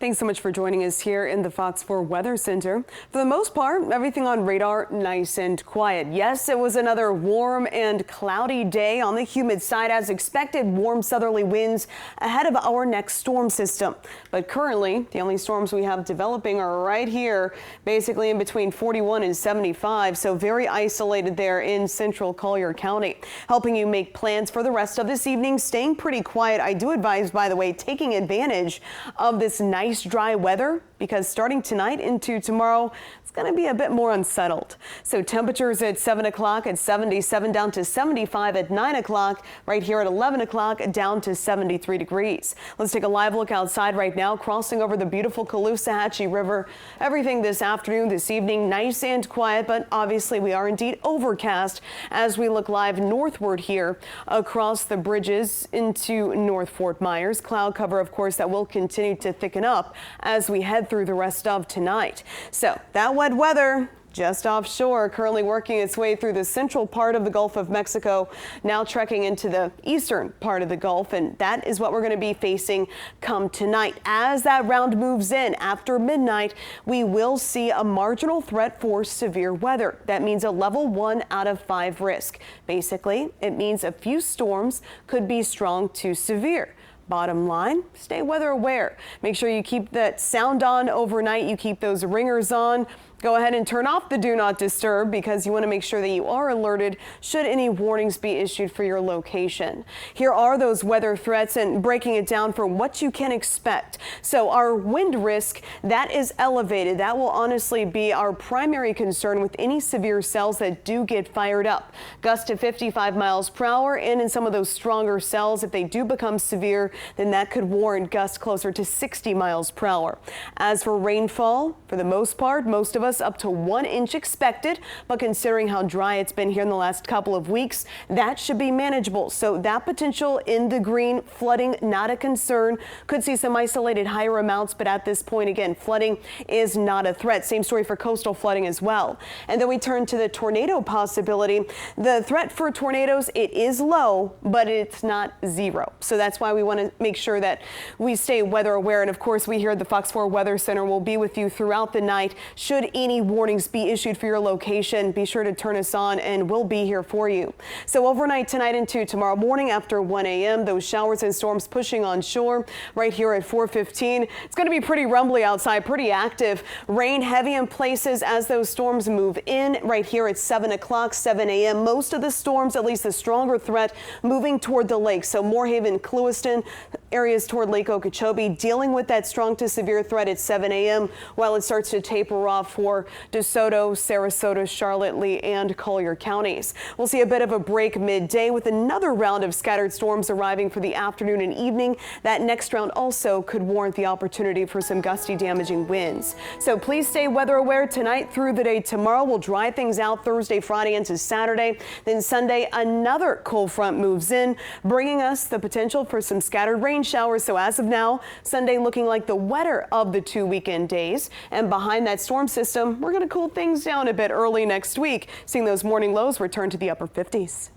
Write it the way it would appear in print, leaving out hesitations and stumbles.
Thanks so much for joining us here in the Fox 4 Weather Center. For the most part, everything on radar nice and quiet. Yes, it was another warm and cloudy day on the humid side as expected. Warm southerly winds ahead of our next storm system. But currently, the only storms we have developing are right here, basically in between 41 and 75. So very isolated there in central Collier County. Helping you make plans for the rest of this evening, staying pretty quiet. I do advise, by the way, taking advantage of this nice dry weather, because starting tonight into tomorrow, it's going to be a bit more unsettled. So temperatures at 7 o'clock at 77 down to 75 at 9 o'clock, right here at 11 o'clock down to 73 degrees. Let's take a live look outside right now, crossing over the beautiful Caloosahatchee River. Everything this afternoon, this evening, nice and quiet, but obviously we are indeed overcast as we look live northward here across the bridges into North Fort Myers. Cloud cover, of course, that will continue to thicken up as we head through the rest of tonight. So that wet weather just offshore, currently working its way through the central part of the Gulf of Mexico, now trekking into the eastern part of the Gulf, and that is what we're going to be facing come tonight. As that round moves in after midnight, we will see a marginal threat for severe weather. That means a level 1 out of 5 risk. Basically, it means a few storms could be strong to severe. Bottom line, stay weather aware. Make sure you keep that sound on overnight. You keep those ringers on. Go ahead and turn off the do not disturb, because you want to make sure that you are alerted should any warnings be issued for your location. Here are those weather threats and breaking it down for what you can expect. So our wind risk, that is elevated. That will honestly be our primary concern with any severe cells that do get fired up. Gusts to 55 miles per hour, and in some of those stronger cells, if they do become severe, then that could warrant gusts closer to 60 miles per hour. As for rainfall, for the most part, most of us up to 1 inch expected, but considering how dry it's been here in the last couple of weeks, that should be manageable. So that potential in the green, flooding not a concern. Could see some isolated higher amounts, but at this point, again, flooding is not a threat. Same story for coastal flooding as well. And then we turn to the tornado possibility. The threat for tornadoes, it is low, but it's not zero. So that's why we want to make sure that we stay weather aware. And of course, we here at the Fox 4 Weather Center will be with you throughout the night. Should any warnings be issued for your location, be sure to turn us on and we'll be here for you. So overnight tonight into tomorrow morning after 1 a.m., those showers and storms pushing on shore right here at 4:15. It's going to be pretty rumbly outside, pretty active. Rain heavy in places as those storms move in right here at 7 o'clock, 7 a.m. Most of the storms, at least the stronger threat, moving toward the lake. So Moorhaven, Clewiston, areas toward Lake Okeechobee, dealing with that strong to severe threat at 7 a.m. while it starts to taper off for DeSoto, Sarasota, Charlotte, Lee, and Collier counties. We'll see a bit of a break midday with another round of scattered storms arriving for the afternoon and evening. That next round also could warrant the opportunity for some gusty, damaging winds. So please stay weather aware tonight through the day. Tomorrow will dry things out Thursday, Friday into Saturday. Then Sunday, another cold front moves in, bringing us the potential for some scattered rain showers. So as of now, Sunday looking like the wetter of the 2 weekend days. And behind that storm system, we're going to cool things down a bit early next week, seeing those morning lows return to the upper 50s.